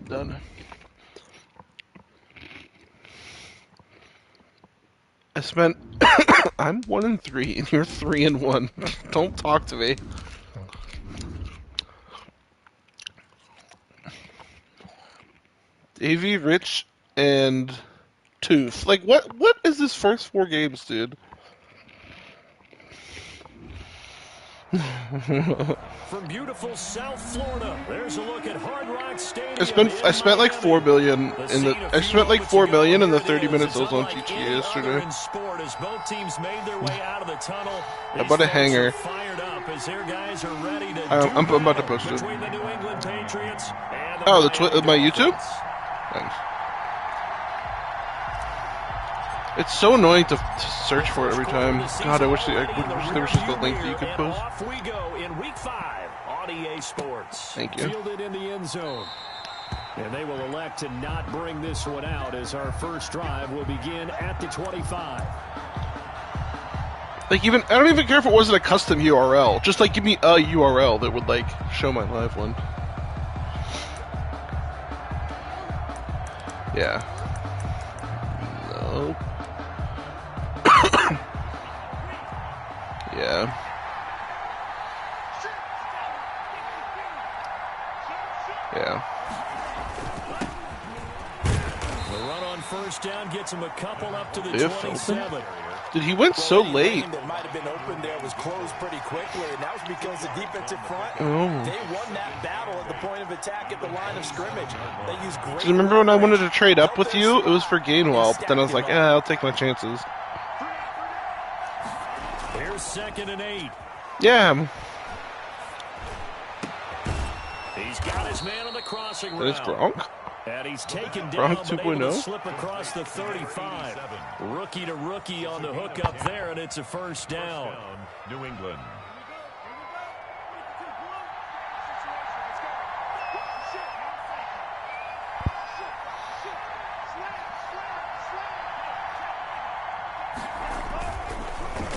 Done. I spent. I'm 1-3, and you're 3-1. Don't talk to me. AV, Rich, and Tooth. Like, what is this first 4 games, dude? From beautiful South Florida, there's a look at Hard Rock Stadium. I spent like $4 billion in the. I spent like $4 billion in the 30 minutes I was on GTA yesterday. I bought a hanger. I'm about to post it. Oh, my YouTube? Thanks. It's so annoying to search for it every time. God, I wish there was just a link that you could post. Off we go in Week 5 on EA Sports. Thank you. Fielded in the end zone. And they will elect to not bring this one out as our first drive will begin at the 25. Like, I don't even care if it wasn't a custom URL. Just, like, give me a URL that would, like, show my live one. Yeah. Nope. Yeah. Yeah. The run on first down gets him a couple up to the 27. Dude, he went so late. That might have been open there was closed pretty quickly, and that was because the defensive front, they won that battle at the point of attack at the line of scrimmage. They used great. Do you remember when I wanted to trade up with you? It was for Gainwell, but then I was like, I'll take my chances. Here's 2nd and 8. Yeah. He's got his man on the crossing route. That is Gronk. And he's taken down, Gronk but able to 2.0. slip across the 35. Rookie to rookie on the hook up there, and it's a first down. New England.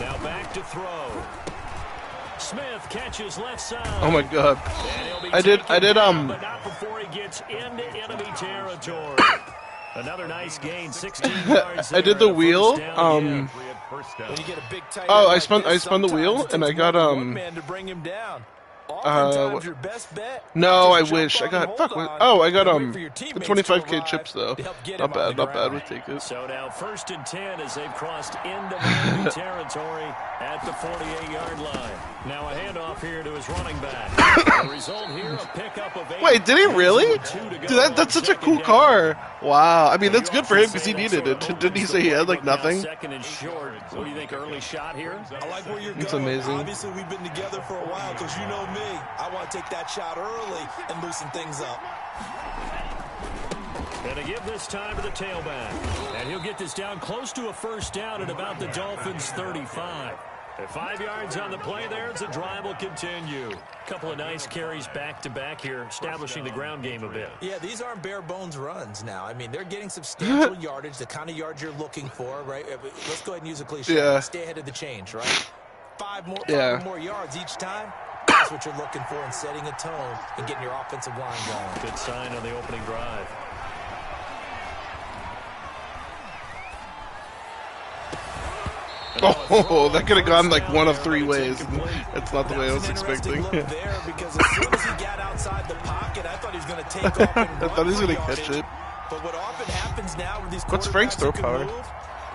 Now back to throw. Smith catches left side. Oh my god. I did but not before he gets into enemy territory. Another nice gain, 16 yards. I did the wheel. When you get a big tight Oh, end I spun like the wheel, this, and I got one man to bring him down. Oftentimes your best bet, no, I just wish. I jump on got and fuck. hold on Oh, I got and wait for your teammates to 25k arrive chips though. to help get Not him on bad. the Not bad. ground. We'll take it. So now 1st and 10 as they've crossed into enemy territory at the 48-yard line. Now a handoff here to his running back. The result here, a pickup of 8. Wait, did he really? Dude, that's such a cool car. Wow. I mean, that's good for him because he needed it. Didn't he say he had like nothing? 2nd and short. What do you think? Early shot here. I like where you're It's going. amazing. Obviously, we've been together for a while because you know me. I want to take that shot early and loosen things up. And to give this time to the tailback. And he'll get this down close to a first down at about the Dolphins' 35. At 5 yards on the play there, the drive will continue. Couple of nice carries back-to-back here, establishing the ground game a bit. Yeah, these aren't bare-bones runs now. I mean, they're getting substantial yardage, the kind of yards you're looking for, right? Let's go ahead and use a cliche. Yeah. Stay ahead of the change, right? Five more yards each time. That's what you're looking for in setting a tone and getting your offensive line going. Good sign on the opening drive. Oh, that could have gone like one of 3 ways. That's not the way I was expecting. There because as soon as he got outside the pocket, I thought he was going to take off and I thought he was going to catch it. But what often happens now with these What's Frank's throw power?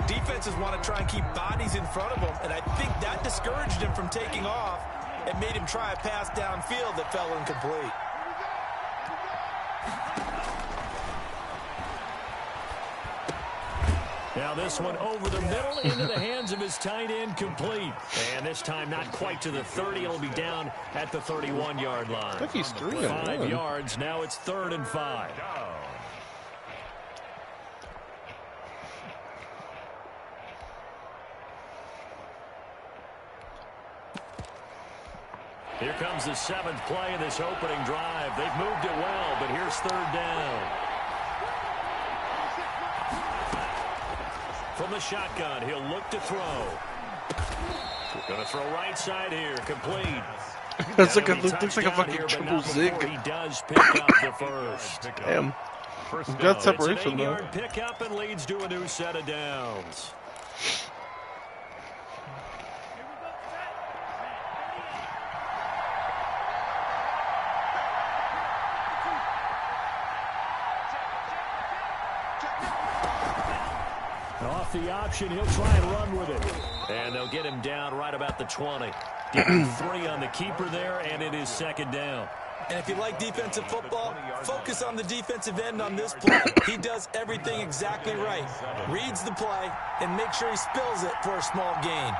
Defenses want to try and keep bodies in front of him, and I think that discouraged him from taking off and made him try a pass downfield that fell incomplete. Now this one over the middle into the hands of his tight end, complete. And this time not quite to the 30. It'll be down at the 31-yard line. I think he's 3 and 5 1. yards. Now it's 3rd and 5. Here comes the 7th play of this opening drive. They've moved it well, but here's 3rd down. From the shotgun, he'll look to throw. Going to throw right side here, complete. It's like looks like a fucking triple zig. He does pick up the first. Damn. We've got separation though. Pick up and leads to a new set of downs. Off the option, he'll try and run with it. And they'll get him down right about the 20. Getting 3 on the keeper there, and it is second down. And if you like defensive football, focus on the defensive end on this play. He does everything exactly right. Reads the play and makes sure he spills it for a small gain.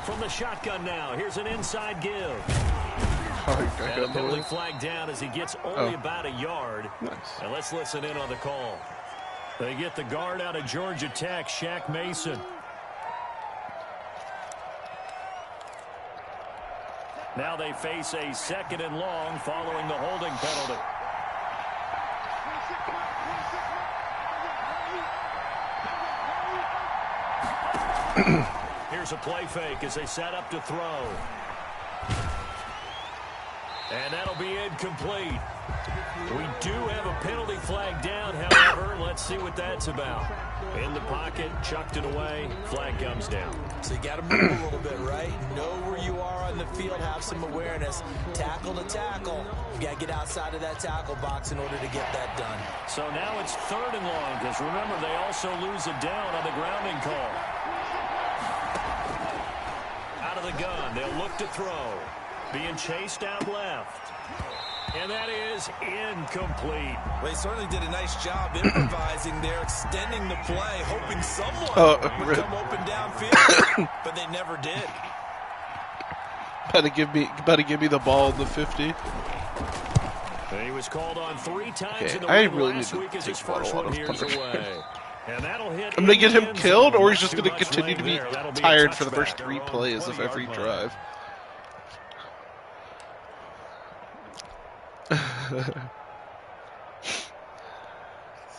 From the shotgun now, here's an inside give. And a penalty flag down as he gets only about a yard. Nice. And let's listen in on the call. They get the guard out of Georgia Tech, Shaq Mason. Now they face a 2nd and long following the holding penalty. Here's a play fake as they set up to throw. And that'll be incomplete. We do have a penalty flag down, however. Let's see what that's about. In the pocket, chucked it away, flag comes down. So you got to move a little bit, right? Know where you are on the field, have some awareness. Tackle to tackle. You got to get outside of that tackle box in order to get that done. So now it's 3rd and long, because remember, they also lose a down on the grounding call. Out of the gun, they'll look to throw. Being chased out left. And that is incomplete. Well, he certainly did a nice job improvising there, extending the play, hoping someone would come open downfield, but they never did. Better give me the ball in the 50. He was called on 3 times in the I win really last need to week as take his a lot first one of here's punch. away. And that'll hit. I'm gonna get him killed, or he's just Too gonna much continue to be leg there. tired for the first 3 plays of every drive.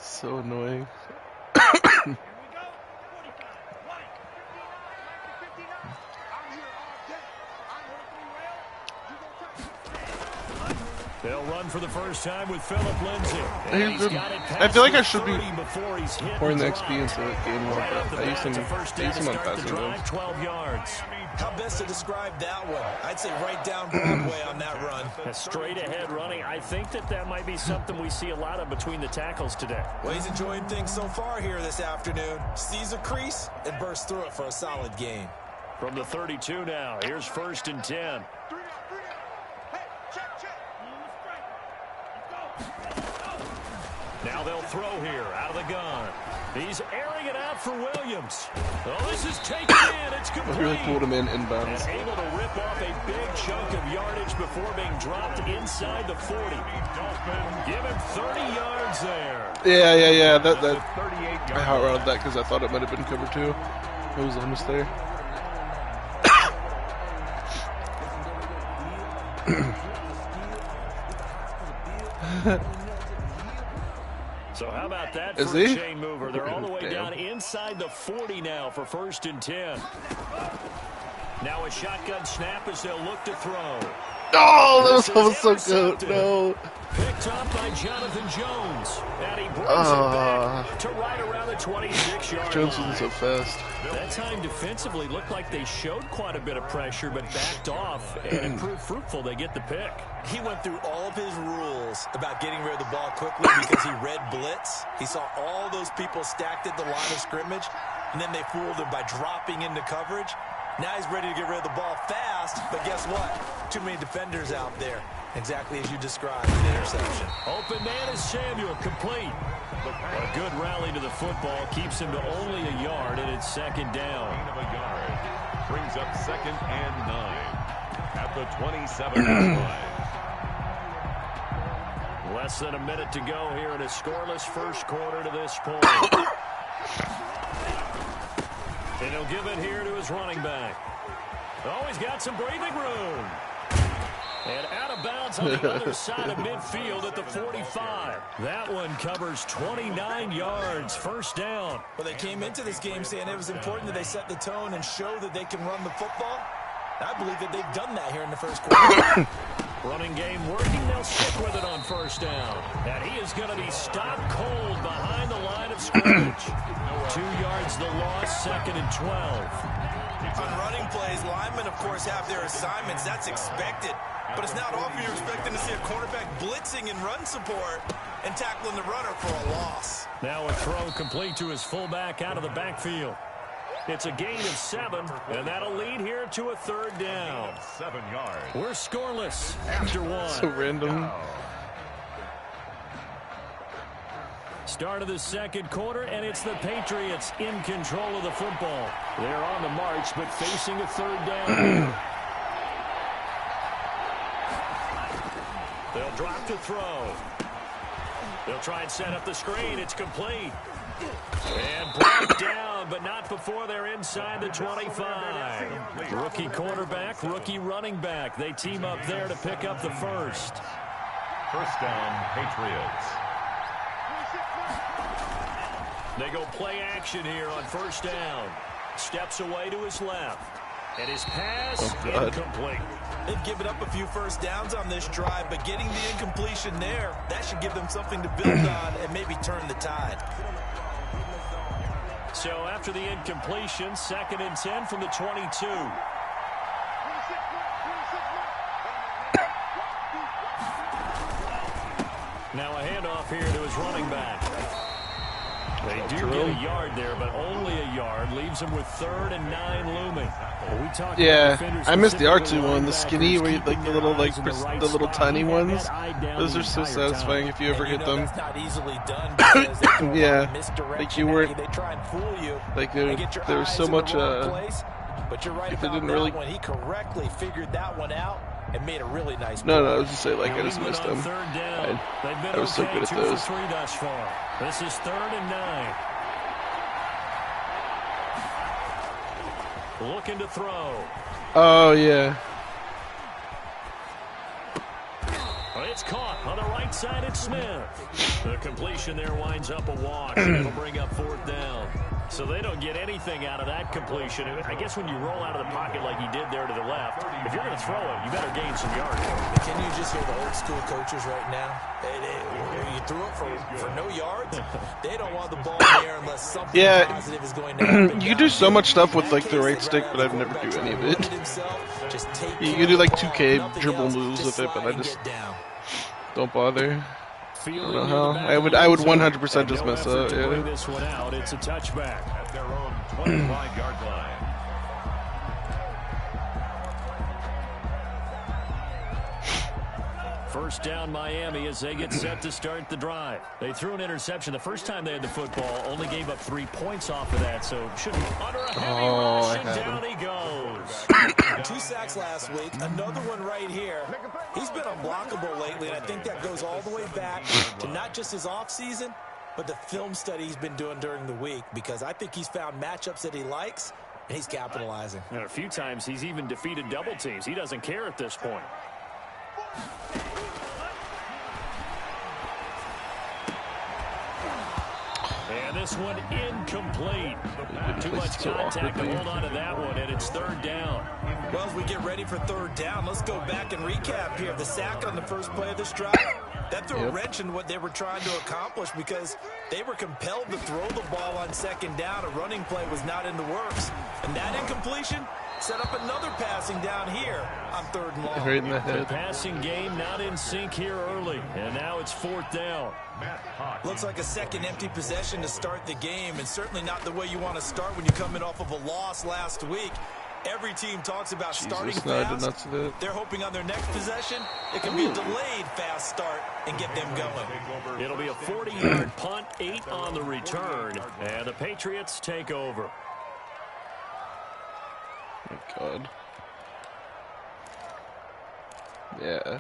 So annoying. They'll run for the first time with Philip Lindsay. I feel like I should be pouring the XP into the game more, but I used him on passing moves. 12 yards. How best to describe that one? I'd say right down Broadway on that run. A straight ahead running. I think that might be something we see a lot of between the tackles today. Well, he's enjoying things so far here this afternoon. Sees a crease and bursts through it for a solid gain. From the 32 now, here's 1st and 10. Now they'll throw here out of the gun. He's airing it out for Williams. Oh, this is taken in. It's complete. Really pulled him in inbounds. And able to rip off a big chunk of yardage before being dropped inside the 40. Give him 30 yards there. Yeah. That I hot rounded that because I thought it might have been cover 2. It was almost there. So how about that Is for a he? chain mover? They're all the way Damn. down inside the 40 now for 1st and 10. Now a shotgun snap as they'll look to throw. Oh, that was so good. No. Picked up by Jonathan Jones. And he brings it back to right around the 26-yard line. Jones isn't so fast. That time defensively looked like they showed quite a bit of pressure, but backed off, and it proved fruitful. They get the pick. He went through all of his rules about getting rid of the ball quickly because he read blitz. He saw all those people stacked at the line of scrimmage, and then they fooled him by dropping into coverage. Now he's ready to get rid of the ball fast, but guess what? Too many defenders out there. Exactly as you described, an interception. Open man is Samuel, complete. A good rally to the football keeps him to only a yard, and it's 2nd down. Brings up 2nd and 9 at the 27-yard line. Less than a minute to go here in a scoreless first quarter to this point. And he'll give it here to his running back. Oh, he's got some breathing room. And out of bounds on the other side of midfield at the 45. That one covers 29 yards. First down. Well, they came into this game saying it was important that they set the tone and show that they can run the football. I believe that they've done that here in the first quarter. Running game working. They'll stick with it on first down. And he is going to be stopped cold behind the line of scrimmage. 2 yards the loss, 2nd and 12. On running plays, linemen, of course, have their assignments. That's expected. But it's not often you're expecting to see a cornerback blitzing in run support and tackling the runner for a loss. Now a throw complete to his fullback out of the backfield. It's a gain of 7, and that'll lead here to a 3rd down. 7 yards. We're scoreless after 1. So random. Start of the second quarter, and it's the Patriots in control of the football. They're on the march, but facing a 3rd down. They'll drop to throw. They'll try and set up the screen. It's complete. And brought down, but not before they're inside the 25. Rookie quarterback, rookie running back. They team up there to pick up the first. First down, Patriots. They go play action here on first down. Steps away to his left. And his pass incomplete. They've given up a few first downs on this drive, but getting the incompletion there, that should give them something to build on and maybe turn the tide. So after the incompletion, 2nd and 10 from the 22. Now a handoff here to his running back. They do get a yard there, but only a yard. Leaves them with 3rd and 9 looming. Yeah, I missed the R2 one, the skinny, where you, like the little, the little tiny ones. Those are so satisfying if you ever hit them. That's not easily done because they throw yeah, misdirection like you weren't. They try and fool you. Like there was so much. But you're right if it about didn't that really. one. He correctly figured that one out and made a really nice play. No, I was just saying, like I just missed them. I was so good at those. Thus far. This is 3rd and 9. Looking to throw. Oh, yeah. It's caught on the right side. It's Smith. The completion there winds up a walk. It'll bring up 4th down. So they don't get anything out of that completion. I guess when you roll out of the pocket like he did there to the left, if you're going to throw it, you better gain some yards. Can you just hear the old school coaches right now? You threw it for no yards. They don't want the ball in the air unless something positive is going to happen. You can do so much stuff with like the right stick, but I've never do any of it. You can do like 2K dribble moves with it, but I just don't bother. I don't know how. I would 100% just mess up. Yeah. This one out. It's a touchback At their own 25-yard line. First down Miami as they get set to start the drive. They threw an interception the first time they had the football, only gave up 3 points off of that, so should be under a heavy rush, and down he goes. 2 sacks last week, another one right here. He's been unblockable lately, and I think that goes all the way back to not just his offseason, but the film study he's been doing during the week, because I think he's found matchups that he likes, and he's capitalizing. And a few times he's even defeated double teams. He doesn't care at this point. And this one incomplete. Too much contact to hold on to that one, and it's 3rd down. Well, as we get ready for 3rd down, let's go back and recap here. The sack on the first play of this drive, that threw a wrench in what they were trying to accomplish because they were compelled to throw the ball on 2nd down. A running play was not in the works. And that incompletion set up another passing down here on 3rd and long. Right in the head. The passing game not in sync here early, and now it's 4th down. Looks like a second empty possession to start the game, and certainly not the way you want to start when you're coming off of a loss last week. Every team talks about starting fast. They're hoping on their next possession it can be a delayed fast start and get them going. It'll be a 40-yard punt, 8 on the return, and the Patriots take over. Oh my God. Yeah.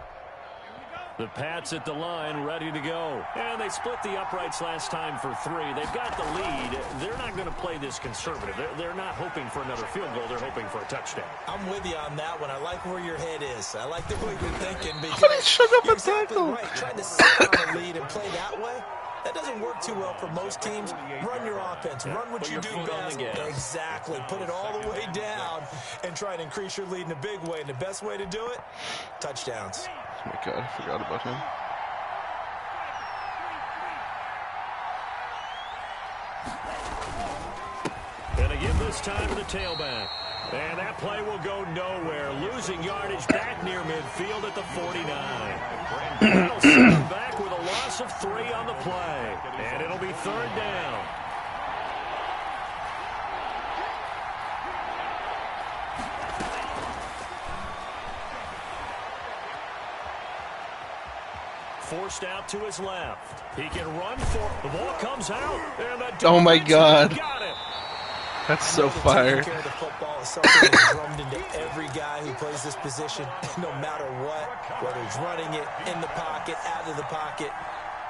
The Pats at the line, ready to go. And they split the uprights last time for 3. They've got the lead. They're not going to play this conservative. They're not hoping for another field goal. They're hoping for a touchdown. I'm with you on that one. I like where your head is. I like the way you're thinking. Because How did he shut up you're a tackle? right. Trying to sit on the lead and play that way, that doesn't work too well for most teams. Run your offense. Run what you do best. Exactly. Put it all the way down and try and increase your lead in a big way. And the best way to do it, touchdowns. Oh my God, I forgot about him. And again this time to the tailback. And that play will go nowhere. Losing yardage back near midfield at the 49. That'll send them back with a loss of 3 on the play. And it'll be 3rd down. Forced out to his left. He can run for it. The ball comes out. And the Oh my God. got it. That's so fire. Taking care of the football is something that's drummed into every guy who plays this position, no matter what, whether he's running it, in the pocket, out of the pocket.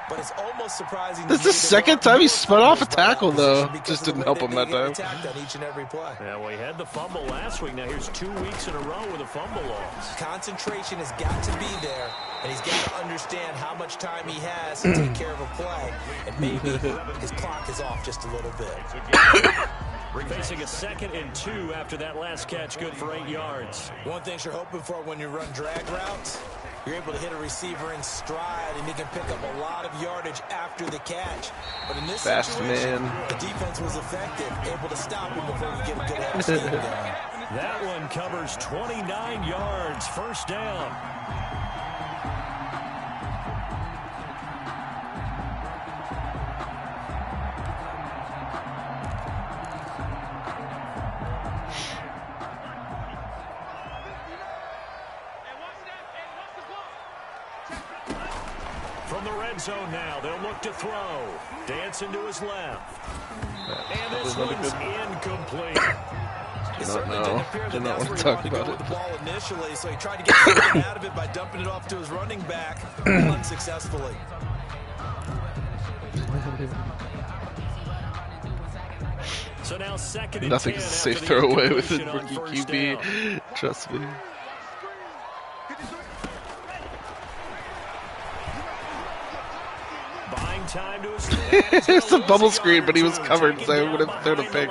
But it's almost surprising. This is the second time he spun off a tackle, though. Just didn't help him that time. On each and every play. Yeah, well, he had the fumble last week. Now here's 2 weeks in a row with a fumble loss. Concentration has got to be there, and he's got to understand how much time he has to take care of a play. And maybe his clock is off just a little bit. Facing a 2nd and 2 after that last catch, good for 8 yards. One thing you're hoping for when you run drag routes, you're able to hit a receiver in stride, and he can pick up a lot of yardage after the catch. But in this situation, the defense was effective, able to stop him before he get a good head of steam going. That one covers 29 yards, 1st down. From the red zone now, they'll look to throw. Dancing to his left. And this one's incomplete. It certainly didn't appear that that's where he wanted to go with the ball initially, so he tried to get something out of it by dumping it off to his running back unsuccessfully. So now 2nd and Nothing's 10 a safe after the throwaway with a incompletion rookie on 1st QB. down. Trust me. Buying time to his It's a bubble screen, but he was covered, so I would have thrown a pick.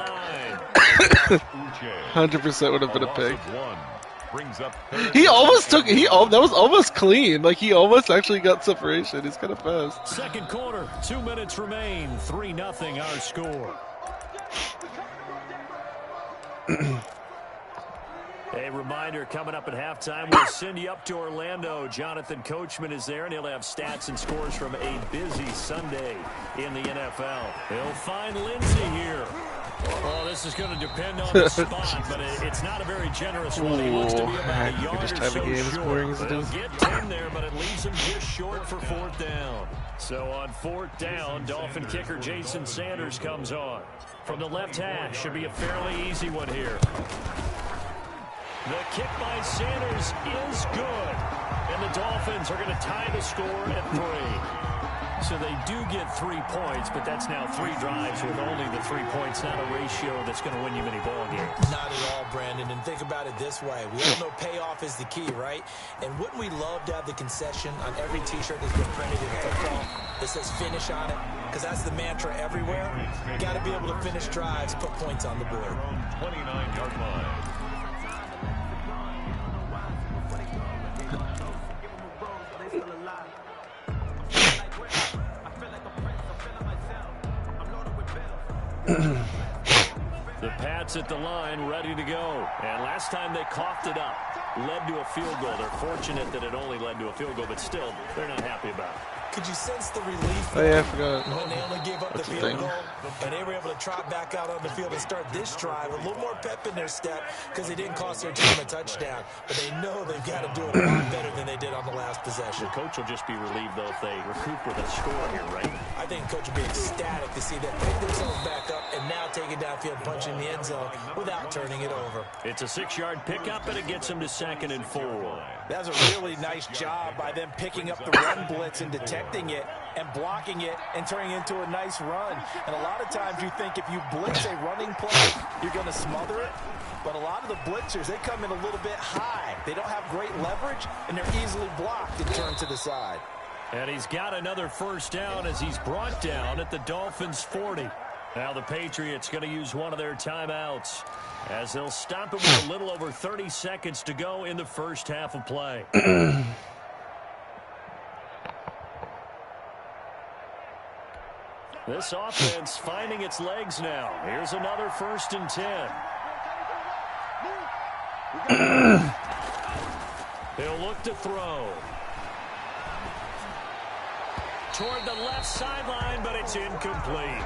100% would have been a pick. He almost took it. That was almost clean. Like, he almost actually got separation. He's kind of fast. 2nd quarter, 2 minutes remain. 3-0 our score. A reminder, coming up at halftime, we'll send you up to Orlando. Jonathan Coachman is there, and he'll have stats and scores from a busy Sunday in the NFL. He'll find Lindsey here. Oh, this is going to depend on the spot, but it's not a very generous one. He looks to be about a yard or so short. They'll get 10 there, but it leaves him just short for 4th down. So on 4th down, Dolphin kicker Jason Sanders comes on. From the left hash, should be a fairly easy one here. The kick by Sanders is good. And the Dolphins are going to tie the score at 3. So they do get 3 points, but that's now 3 drives with only the 3 points, not a ratio that's going to win you many ball games. Not at all, Brandon. And think about it this way. We all know payoff is the key, right? And wouldn't we love to have the concession on every T-shirt that's been printed in football that says finish on it? Because that's the mantra everywhere. Got to be able to finish drives, put points on the board. 29-yard line. The Pats at the line, ready to go. And last time they coughed it up, led to a field goal. They're fortunate that it only led to a field goal, but still, they're not happy about it. Could you sense the relief? Oh yeah, I forgot. When they only gave up That's the the field thing. goal, and they were able to trot back out on the field and start this drive. A little more pep in their step because they didn't cost their team a touchdown. But they know they've got to do it a lot better than they did on the last possession. The coach will just be relieved, though, if they recoup with a score here, right? I think coach will be ecstatic to see them pick themselves back up and now take it downfield, punching the end zone without turning it over. It's a 6-yard pickup, and it gets them to 2nd and 4. That was a really nice job by them picking up the run blitz and detecting it and blocking it and turning it into a nice run. And a lot of times you think if you blitz a running play, you're going to smother it. But a lot of the blitzers, they come in a little bit high. They don't have great leverage, and they're easily blocked and turned to the side. And he's got another first down as he's brought down at the Dolphins' 40. Now the Patriots going to use one of their timeouts as they'll stop it with a little over 30 seconds to go in the first half of play. This offense finding its legs now. Here's another 1st and 10. He'll look to throw. Toward the left sideline, but it's incomplete.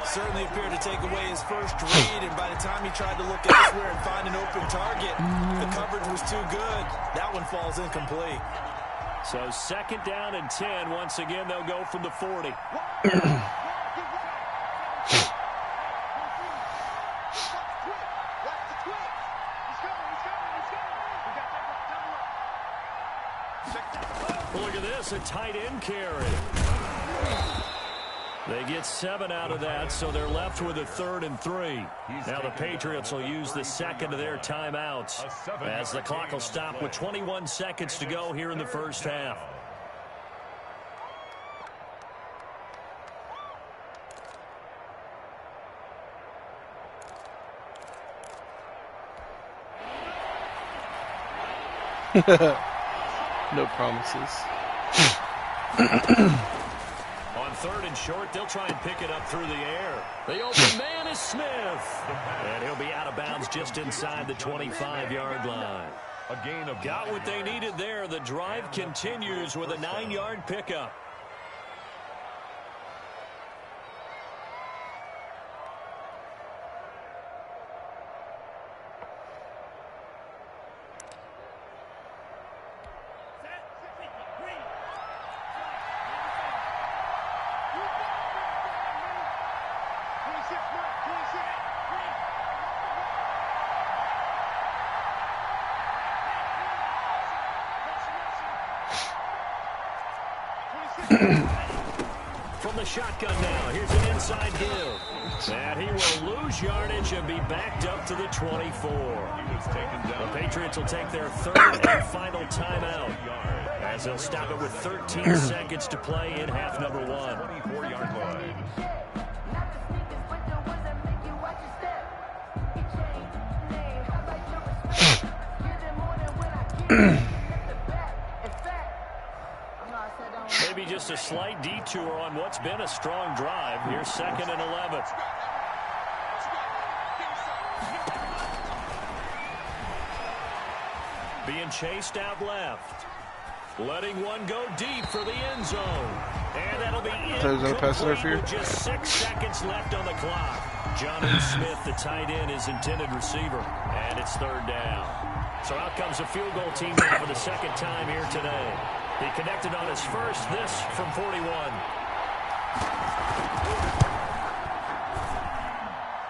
Certainly appeared to take away his first read, and by the time he tried to look elsewhere and find an open target, the coverage was too good. That one falls incomplete. So 2nd down and 10. Once again, they'll go from the 40. Look at this, a tight end carry. They get 7 out of that, so they're left with a 3rd and 3. Now the Patriots will use the 2nd of their timeouts as the clock will stop with 21 seconds to go here in the first half. No promises. On 3rd and short, they'll try and pick it up through the air. The open man is Smith. And he'll be out of bounds just inside the 25-yard line. A gain of Got what they needed there. The drive continues with a 9-yard pickup. From the shotgun now, here's an inside give. And he will lose yardage and be backed up to the 24. The Patriots will take their 3rd and final timeout as they'll stop it with 13 seconds to play in half number 1. 24-yard line. Maybe just a slight detour on what's been a strong drive. Here's 2nd and 11. Being chased out left. Letting one go deep for the end zone. And that'll be incomplete with just 6 seconds left on the clock. Jonnu Smith, the tight end, is intended receiver. And it's 3rd down. So out comes the field goal team now for the 2nd time here today. He connected on his first, this from 41.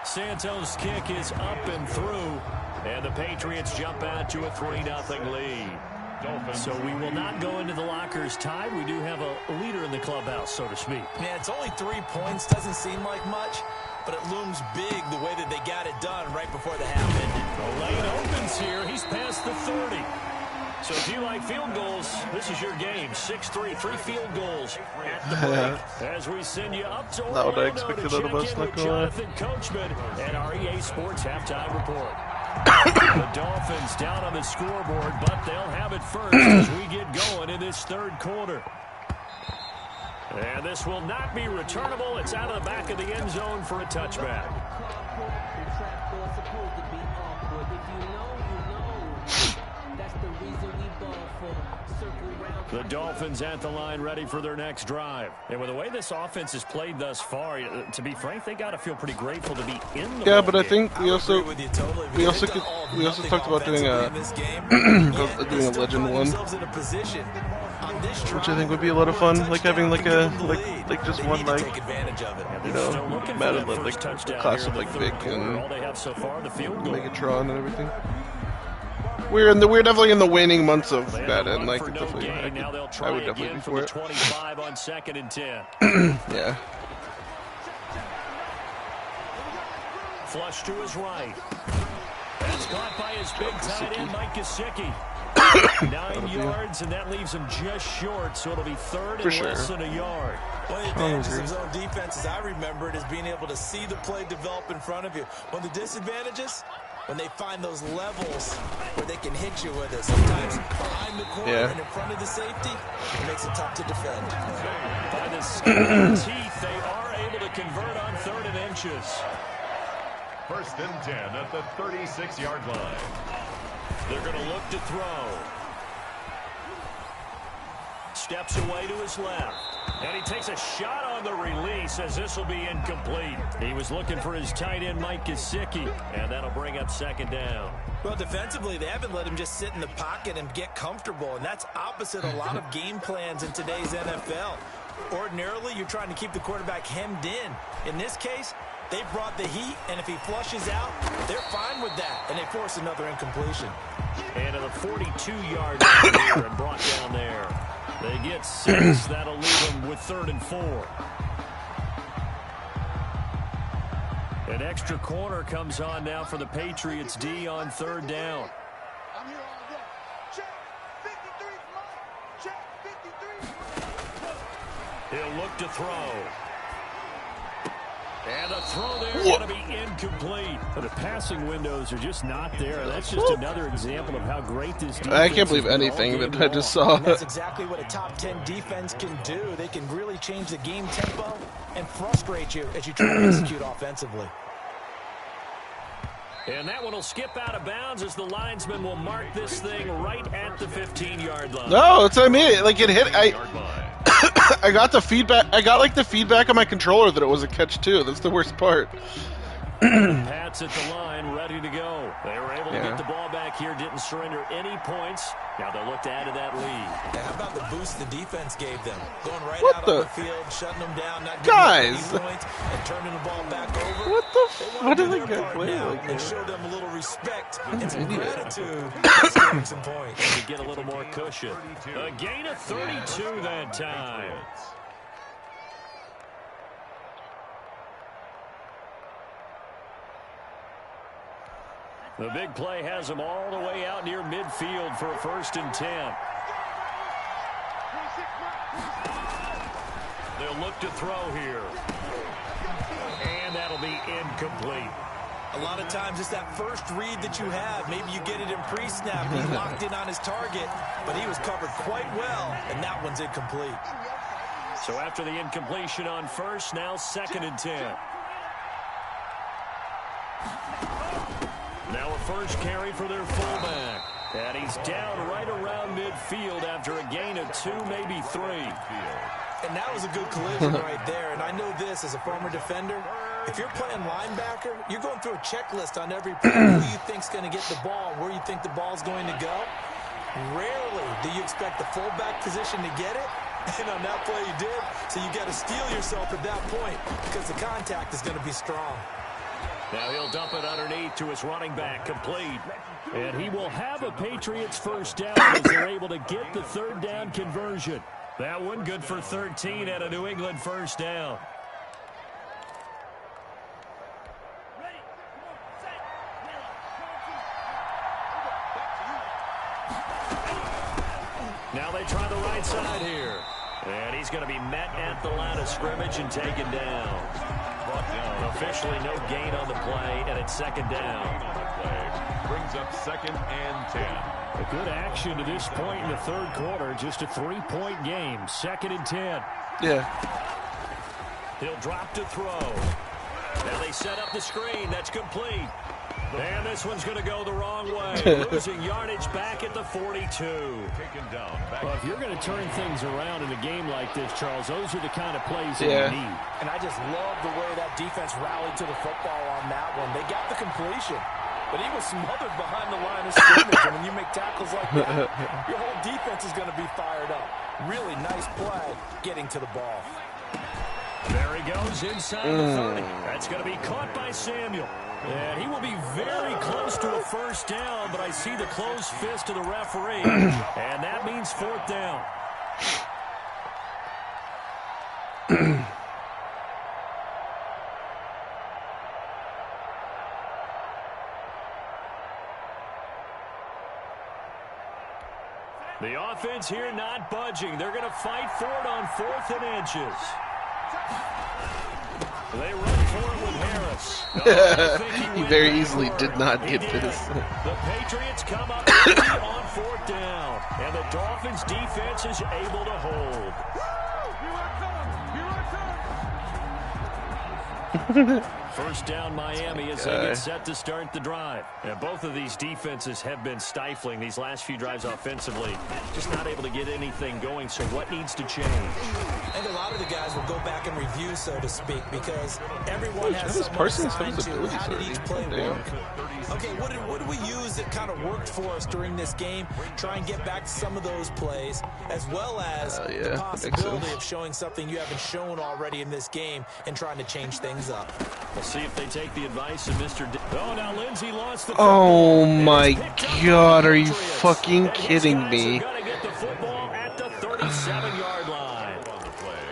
Santos' kick is up and through, and the Patriots jump out to a 3-0 lead. So we will not go into the lockers tied. We do have a leader in the clubhouse, so to speak. Man, it's only 3 points. Doesn't seem like much, but it looms big the way that they got it done right before the half ended. The lane opens here. He's past the 30. So if you like field goals, this is your game. 6-3, 3 field goals at the break. As we send you up to Orlando to check in with Jonathan Coachman and our EA Sports Halftime Report. The Dolphins down on the scoreboard, but they'll have it first as we get going in this 3rd quarter. And this will not be returnable. It's out of the back of the end zone for a touchback. The Dolphins at the line, ready for their next drive. And with the way this offense has played thus far, to be frank, they got to feel pretty grateful to be in the Yeah, but I game. think we also talked about doing a doing a legend one, which I think would be a lot of fun. Like having like just one like Madden like class of like Vic and Megatron and everything. We're definitely in the waning months of Madden. Like, definitely, I would definitely be for it. 25 on 2nd and 10. Yeah. Flush to his right. That's caught by his big tight end, Mike Gesicki. 9 yards, and that leaves him just short, so it'll be third and less than a yard. One of the advantages of zone defense, as I remember it, is being able to see the play develop in front of you. One of the disadvantages, when they find those levels where they can hit you with it. Sometimes behind the corner and in front of the safety, it makes it tough to defend. By the skin of their teeth, they are able to convert on 3rd and inches. 1st and 10 at the 36-yard line. They're going to look to throw. Steps away to his left. And he takes a shot on the release as this will be incomplete. He was looking for his tight end, Mike Gesicki, and that'll bring up 2nd down. Well, defensively, they haven't let him just sit in the pocket and get comfortable, and that's opposite a lot of game plans in today's NFL. Ordinarily, you're trying to keep the quarterback hemmed in. In this case, they brought the heat, and if he flushes out, they're fine with that, and they force another incompletion. And at the 42-yard line here and brought down there. They get 6. That'll leave them with 3rd and 4. An extra corner comes on now for the Patriots D on 3rd down. He'll look to throw. And a throw there going to be incomplete. But the passing windows are just not there. That's just another example of how great this defense is. I can't believe anything that I just saw. And that's exactly what a top 10 defense can do. They can really change the game tempo and frustrate you as you try to execute offensively. And that one will skip out of bounds as the linesman will mark this thing right at the 15-yard line. No, it's I mean, like it hit. I got the feedback. I got like the feedback on my controller that it was a catch too. That's the worst part. Pats at the line, ready to go. They were able to get the ball back here, didn't surrender any points. Now they'll look to add to that lead. Yeah, how about the boost the defense gave them? Going right out the? on the field, shutting them down, not giving them any points, and turning the ball back over. What the? What did they get play like and show them a little respect and some gratitude for scoring some points. To get a little more cushion. A gain of 32 that time. The big play has them all the way out near midfield for a 1st and 10. They'll look to throw here. And that'll be incomplete. A lot of times it's that first read that you have. Maybe you get it in pre-snap. He's locked in on his target, but he was covered quite well, and that one's incomplete. So after the incompletion on 1st, now 2nd and 10. Now a 1st carry for their fullback. And he's down right around midfield after a gain of 2, maybe 3. And that was a good collision right there. And I know this as a former defender. If you're playing linebacker, you're going through a checklist on every play. Who you think's going to get the ball, where you think the ball's going to go. Rarely do you expect the fullback position to get it. And on that play, you did. So you got to steel yourself at that point because the contact is going to be strong. Now he'll dump it underneath to his running back, complete. And he will have a Patriots 1st down as they're able to get the 3rd down conversion. That one good for 13 at a New England 1st down. Now they try the right side here. And he's going to be met at the line of scrimmage and taken down. Officially no gain on the play, and it's 2nd down. Brings up 2nd and 10. A good action to this point in the 3rd quarter. Just a 3-point game. 2nd and 10. Yeah. He'll drop to throw. Now they set up the screen. That's complete. And this one's going to go the wrong way. Losing yardage back at the 42. Taken down. Well, if you're going to turn things around in a game like this, Charles, those are the kind of plays that you need. And I just love the way that defense rallied to the football on that one. They got the completion, but he was smothered behind the line of scrimmage. And when you make tackles like that, your whole defense is going to be fired up. Really nice play getting to the ball. There he goes inside the 30. That's going to be caught by Samuel. And he will be very close to a first down, but I see the closed fist of the referee, and that means fourth down. The offense here not budging. They're going to fight for it on 4th and inches. They run for it with Harris. He very easily did not get this. The Patriots come up on 4th down, and the Dolphins' defense is able to hold. First down Miami as they get set to start the drive. And both of these defenses have been stifling these last few drives offensively. Just not able to get anything going, so what needs to change? I think a lot of the guys will go back and review, so to speak, because everyone has something assigned to how did each play work. Okay, what did we use that kind of worked for us during this game? Try and get back to some of those plays, as well as the possibility of showing something you haven't shown already in this game and trying to change things up. We'll see if they take the advice of Mr. Oh, now Lindsey lost the football. Oh my God, are you fucking kidding me? Got to get the football at the 37-yard line.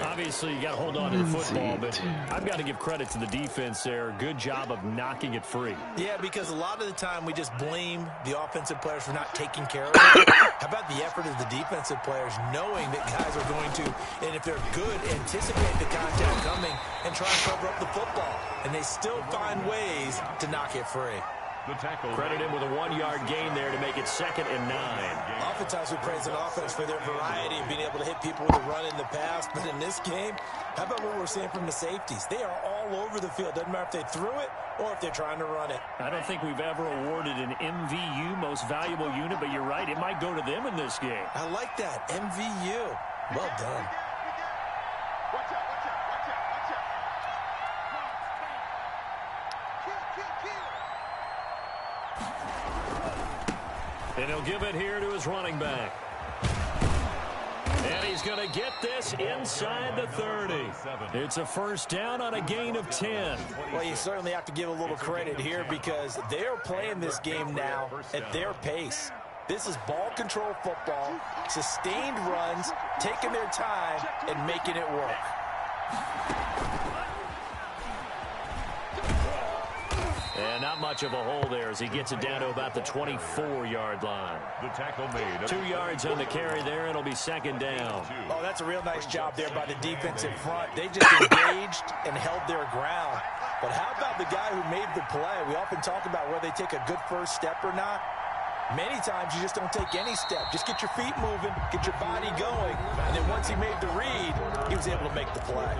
Obviously, you got to hold on to the football, but I've got to give credit to the defense there. Good job of knocking it free. Yeah, because a lot of the time we just blame the offensive players for not taking care of it. How about the effort of the defensive players knowing that guys are going to, and if they're good, anticipate the contact coming and try and cover up the football. And they still find ways to knock it free. The tackle. Credit him with a 1-yard gain there to make it 2nd and 9. Oftentimes we praise an offense for their variety of being able to hit people with a run in the past. But in this game, how about what we're seeing from the safeties? They are all over the field. Doesn't matter if they threw it or if they're trying to run it. I don't think we've ever awarded an MVU, most valuable unit, but you're right. It might go to them in this game. I like that. MVU. Well done. And he'll give it here to his running back. And he's going to get this inside the 30. It's a first down on a gain of 10. Well, you certainly have to give a little credit here because they're playing this game now at their pace. This is ball control football, sustained runs, taking their time, and making it work. And not much of a hole there as he gets it down to about the 24-yard line. The tackle made. 2 yards on the carry there. It'll be 2nd down. Oh, that's a real nice job there by the defensive front. They just engaged and held their ground. But how about the guy who made the play? We often talk about whether they take a good first step or not. Many times you just don't take any step. Just get your feet moving, get your body going. And then once he made the read, he was able to make the play.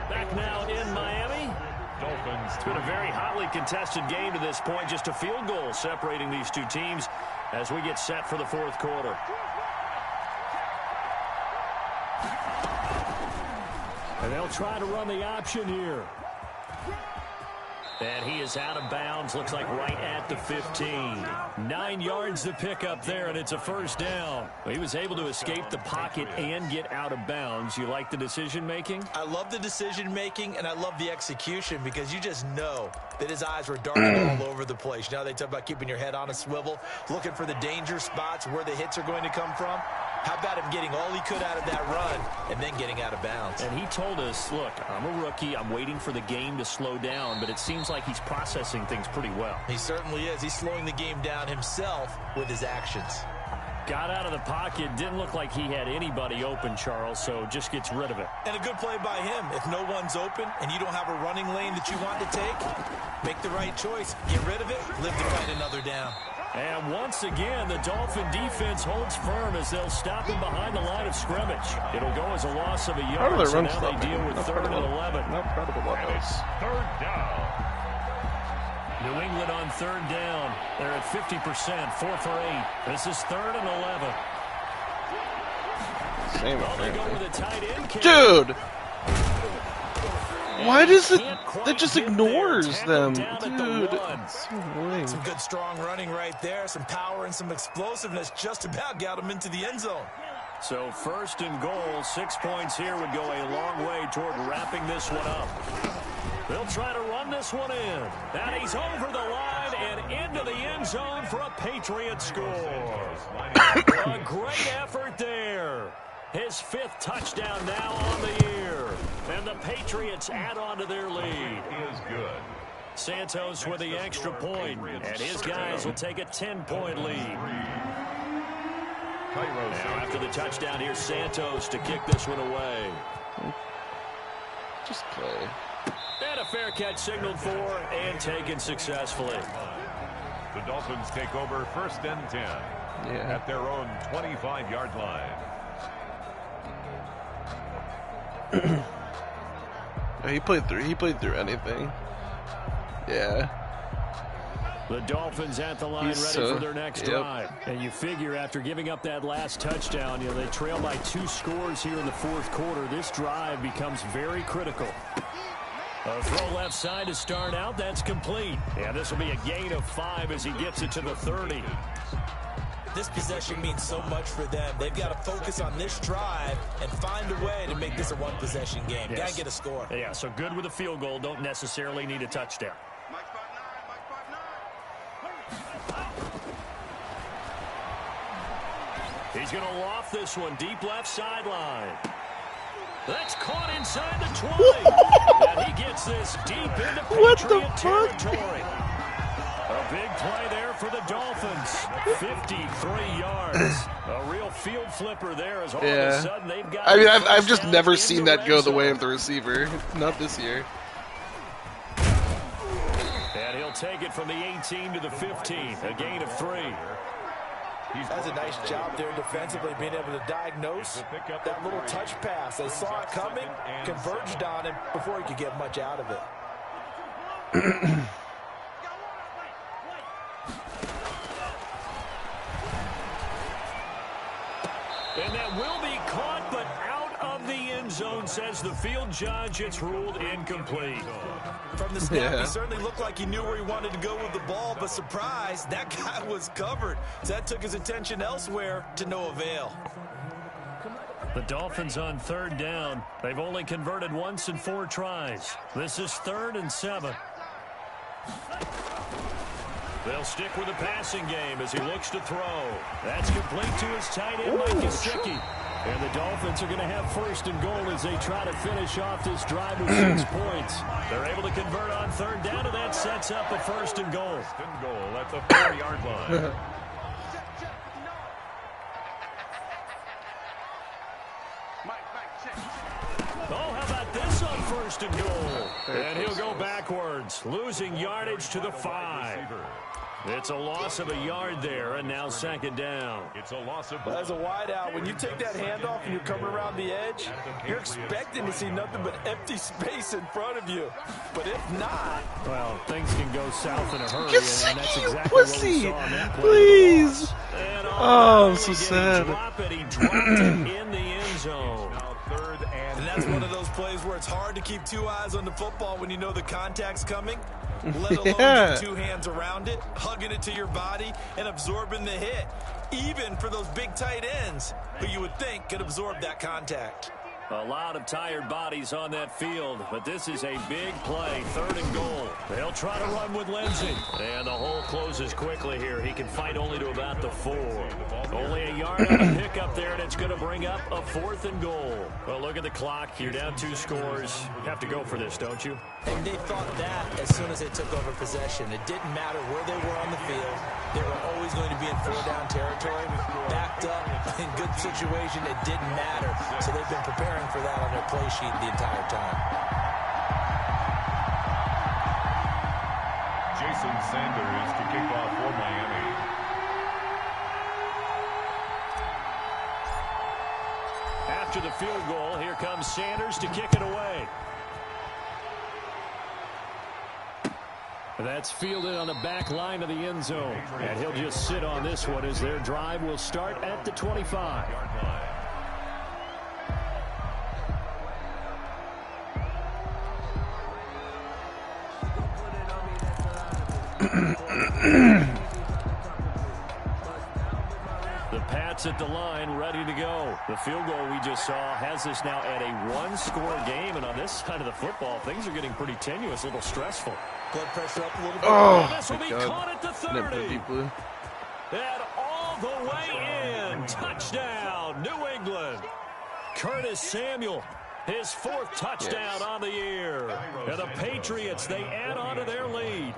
Back now in Miami. Dolphins. It's been a very hotly contested game to this point. Just a field goal separating these two teams as we get set for the 4th quarter. And they'll try to run the option here. And he is out of bounds, looks like right at the 15. 9 yards to pick up there, and it's a first down. He was able to escape the pocket and get out of bounds. You like the decision-making? I love the decision-making, and I love the execution because you just know that his eyes were darting all over the place. You know, they talk about keeping your head on a swivel, looking for the danger spots, where the hits are going to come from. How about him getting all he could out of that run and then getting out of bounds? And he told us, look, I'm a rookie. I'm waiting for the game to slow down, but it seems like he's processing things pretty well. He certainly is. He's slowing the game down himself with his actions. Got out of the pocket. Didn't look like he had anybody open, Charles, so just gets rid of it. And a good play by him. If no one's open and you don't have a running lane that you want to take, make the right choice. Get rid of it. Live to fight another down. And once again, the Dolphin defense holds firm as they'll stop him behind the line of scrimmage. It'll go as a loss of a yard, so now they deal with 3rd and 11. Not proud of a lot else. 3rd down. New England on third down. They're at 50%, 4 for 8. This is 3rd and 11. Same They go with a tight end. Dude! Why does it... That just ignores them. Dude, it's so annoying. Some good strong running right there. Some power and some explosiveness just about got him into the end zone. So 1st and goal, 6 points here would go a long way toward wrapping this one up. They'll try to run this one in. And he's over the line and into the end zone for a Patriot score. A great effort there. His 5th touchdown now on the year. And the Patriots add on to their lead. Is good. Santos with the extra point, and his guys will take a 10-point lead. Now after the touchdown, here's Santos to kick this one away. Just play. And a fair catch signaled for and taken successfully. The Dolphins take over 1st and 10 at their own 25-yard line. He played through anything. Yeah. The Dolphins at the line ready for their next drive. And you figure after giving up that last touchdown, they trail by 2 scores here in the 4th quarter. This drive becomes very critical. A throw left side to start out. That's complete. Yeah, this will be a gain of 5 as he gets it to the 30. This possession means so much for them. They've got to focus on this drive and find a way to make this a one-possession game. Yes. Got to get a score. Yeah, so good with a field goal. Don't necessarily need a touchdown. He's going to loft this one deep left sideline. That's caught inside the 20. And he gets this deep into Patriot territory. A big play there for the Dolphins. 53 yards. A real field flipper there as all of a sudden they've got... I mean, I've just never seen that go the way of the receiver. Not this year. And he'll take it from the 18 to the 15. A gain of 3. That's a nice job there defensively, being able to diagnose that little touch pass. They saw it coming, converged on him before he could get much out of it. And that will be caught, but out of the end zone, says the field judge. It's ruled incomplete. From the snap, he certainly looked like he knew where he wanted to go with the ball, but surprise, that guy was covered. So that took his attention elsewhere to no avail. The Dolphins on 3rd down. They've only converted once in 4 tries. This is 3rd and 7. They'll stick with the passing game as he looks to throw. That's complete to his tight end, Mike Gesicki. And the Dolphins are going to have 1st and goal as they try to finish off this drive with 6 points. They're able to convert on 3rd down, and that sets up a 1st and goal. 1st and goal at the 4-yard line. Oh, how about this on 1st and goal? And he'll go backwards, losing yardage to the 5. It's a loss of a yard there, and now 2nd down. It's a loss of... As a wideout, when you take that handoff and you're coming around the edge, you're expecting to see nothing but empty space in front of you. But if not... Well, things can go south in a hurry, Gesicki, and that's exactly pussy, what we saw in that play. please. Oh, I'm so sad. He dropped it in the end zone. And that's one of those plays where it's hard to keep 2 eyes on the football when you know the contact's coming, let alone get 2 hands around it, hugging it to your body, and absorbing the hit, even for those big tight ends who you would think could absorb that contact. A lot of tired bodies on that field, but this is a big play, 3rd and goal. They'll try to run with Lindsey. And the hole closes quickly here. He can fight only to about the 4. Only a yard on the pickup there, and it's going to bring up a 4th and goal. Well, look at the clock. You're down 2 scores. You have to go for this, don't you? And they thought that as soon as they took over possession. It didn't matter where they were on the field. They were always going to be in 4-down territory. Backed up, in good situation, it didn't matter. So they've been preparing for that on their play sheet the entire time. Jason Sanders to kick off for Miami. After the field goal, here comes Sanders to kick it away. That's fielded on the back line of the end zone. And he'll just sit on this one as their drive will start at the 25. The Pats at the line, ready to go. The field goal we just saw has us now at a one-score game. And on this side of the football, things are getting pretty tenuous, a little stressful. Blood pressure up a little bit. Oh, This will be caught at the 30. And all the way in. Touchdown, New England. Curtis Samuel, his 4th touchdown on the year. And the Patriots, they add on to their lead.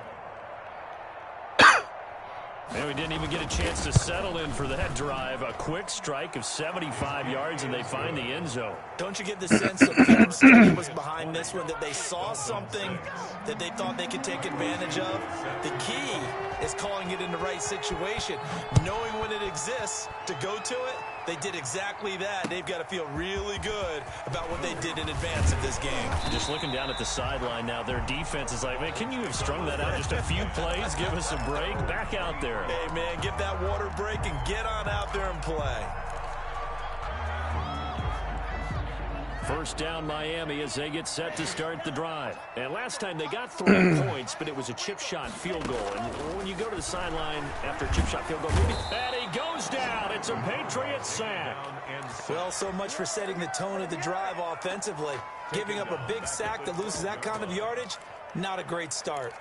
And we didn't even get a chance to settle in for that drive. A quick strike of 75 yards, and they find the end zone. Don't you get the sense that Caleb Staley was behind this one, that they saw something that they thought they could take advantage of? The key is calling it in the right situation, knowing when it exists to go to it. They did exactly that. They've got to feel really good about what they did in advance of this game. Just looking down at the sideline now, their defense is like, man, can you have strung that out just a few plays? Give us a break. Back out there. Hey, man, give that water break and get on out there and play. First down, Miami, as they get set to start the drive. And last time they got 3 points, but it was a chip shot field goal. And when you go to the sideline after a chip shot field goal, and he goes down. It's a Patriot sack. Well, so much for setting the tone of the drive offensively. Giving up a big sack that loses that kind of yardage, not a great start.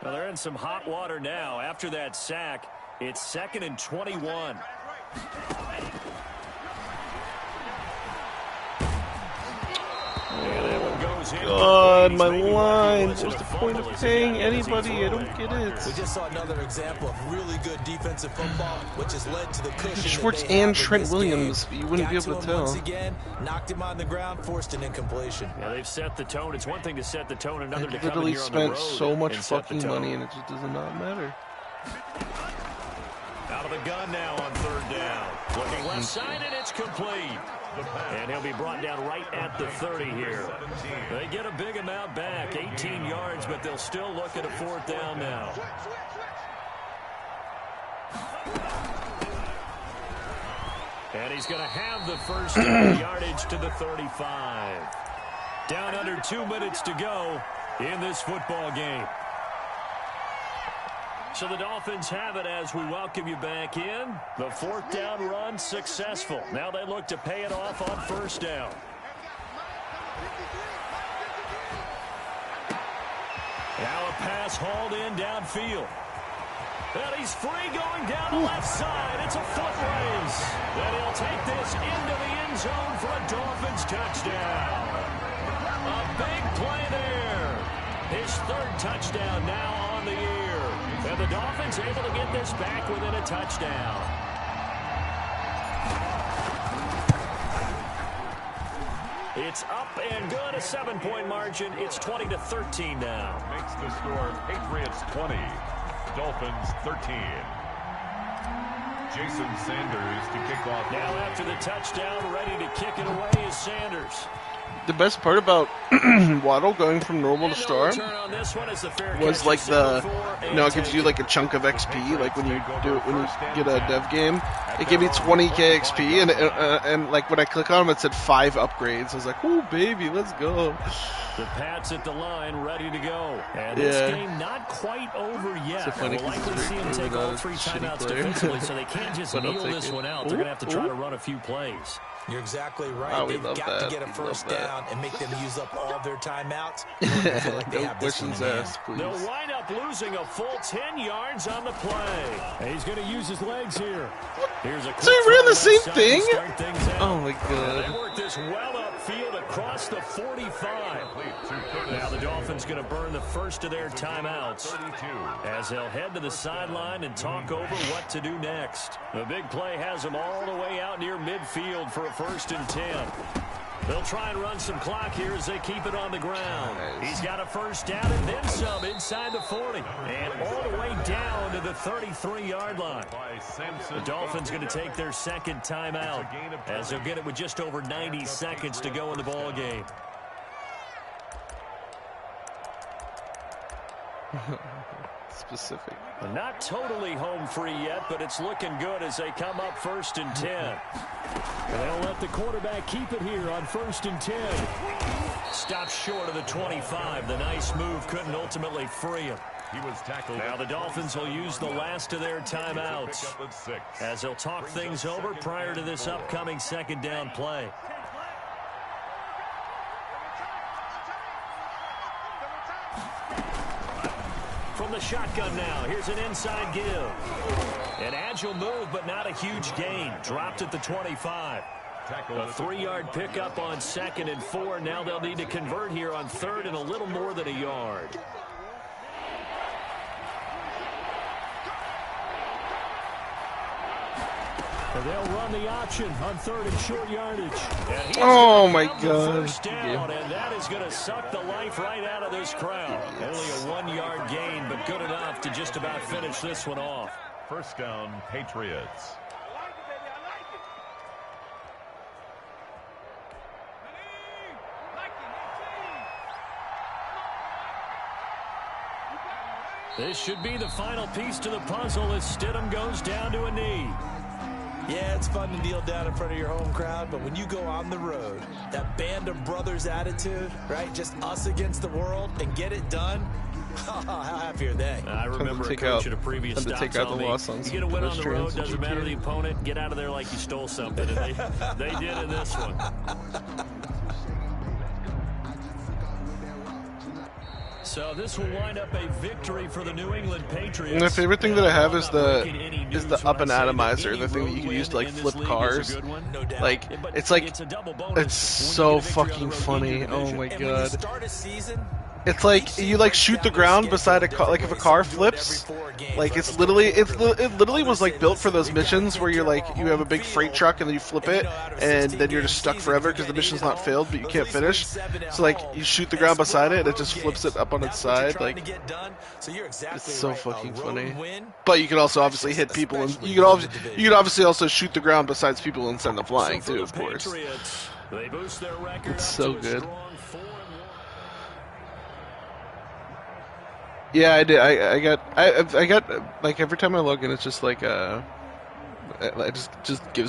Well, they're in some hot water now. After that sack, it's 2nd and 21. God, my line. What's the point of paying anybody? I don't get it. We just saw another example of really good defensive football, which has led to the cushion. Schwartz and Trent Williams. You wouldn't be able to tell. Once again, knocked him on the ground, forced an incompletion. Yeah, they've set the tone. It's one thing to set the tone, another to I come in literally here on the road spent so much and set the fucking tone. money, and it just does not matter. Out of the gun now on 3rd down. Looking left side, and it's complete. And he'll be brought down right at the 30 here. They get a big amount back, 18 yards, but they'll still look at a 4th down now. And he's going to have the first down yardage to the 35. Down under 2 minutes to go in this football game. So the Dolphins have it as we welcome you back in. The 4th down run successful. Now they look to pay it off on 1st down. Now a pass hauled in downfield. And he's free going down the left side. It's a foot race. And he'll take this into the end zone for a Dolphins touchdown. A big play there. His 3rd touchdown now on the year. And the Dolphins able to get this back within a touchdown. It's up and good, a 7-point margin. It's 20-13 now. Makes the score Patriots 20, Dolphins 13. Jason Sanders to kick off. Now after the touchdown, ready to kick it away is Sanders. The best part about Waddle going from normal to star was like it gives you like a chunk of XP, like when you get a dev game. It gave me 20k XP, and like when I click on them, it said 5 upgrades. I was like, "Ooh, baby, let's go." The Pats at the line, ready to go. And this game not quite over yet. Funny we'll likely see them take all 3 timeouts defensively, so they can't just kneel this one out. They're going to have to try to run a few plays. You're exactly right. They've got to get a first down and make them use up all their timeouts. Feel like they have this one in hand. They'll wind up losing a full 10 yards on the play. And he's going to use his legs here. Here's a so he ran the same thing? Oh my god. They worked this well upfield across the 45. Now the Dolphins going to burn the first of their timeouts as they'll head to the sideline and talk over what to do next. The big play has them all the way out near midfield for a 1st and 10. They'll try and run some clock here as they keep it on the ground. He's got a first down and then some inside the 40. And all the way down to the 33-yard line. The Dolphins going to take their 2nd timeout as they'll get it with just over 90 seconds to go in the ball game. Specific. Not totally home free yet, but it's looking good as they come up 1st and 10. And they'll let the quarterback keep it here on 1st and 10. Stops short of the 25. The nice move couldn't ultimately free him. He was tackled. Now the Dolphins will use the last of their timeouts as they'll talk things over prior to this upcoming 2nd down play. From the shotgun now, here's an inside give. An agile move, but not a huge gain. Dropped at the 25. A 3-yard pickup on 2nd and 4. Now they'll need to convert here on 3rd and a little more than a yard. And they'll run the option on 3rd and short yardage. And oh my God! First down, and that is going to suck the life right out of this crowd. Only a 1-yard gain, but good enough to just about finish this one off. First down, Patriots. This should be the final piece to the puzzle as Stidham goes down to a knee. Yeah, it's fun to kneel down in front of your home crowd, but when you go on the road, that band of brothers attitude, right? Just us against the world and get it done. How happy are they? I remember a coach at a previous stop telling me, you get a win on the road, doesn't matter the opponent, get out of there like you stole something. And they did in this one. So this will wind up a victory for the New England Patriots. My favorite thing that I have is the up and atomizer, the thing that you can use to like flip cars. Like it's so fucking funny. Oh my God. It's like you like shoot the ground beside a car. Like if a car flips, like it literally was like built for those missions where you're like you have a big freight truck and then you flip it and then you're just stuck forever because the mission's not failed but you can't finish. So like you shoot the ground beside it and it just flips it up on its side. Like it's so fucking funny. But you can also obviously hit people and you can obviously also shoot the ground besides people and send them flying too, of course. It's so good. Yeah, I did. I got like every time I log in, it's just like it just gives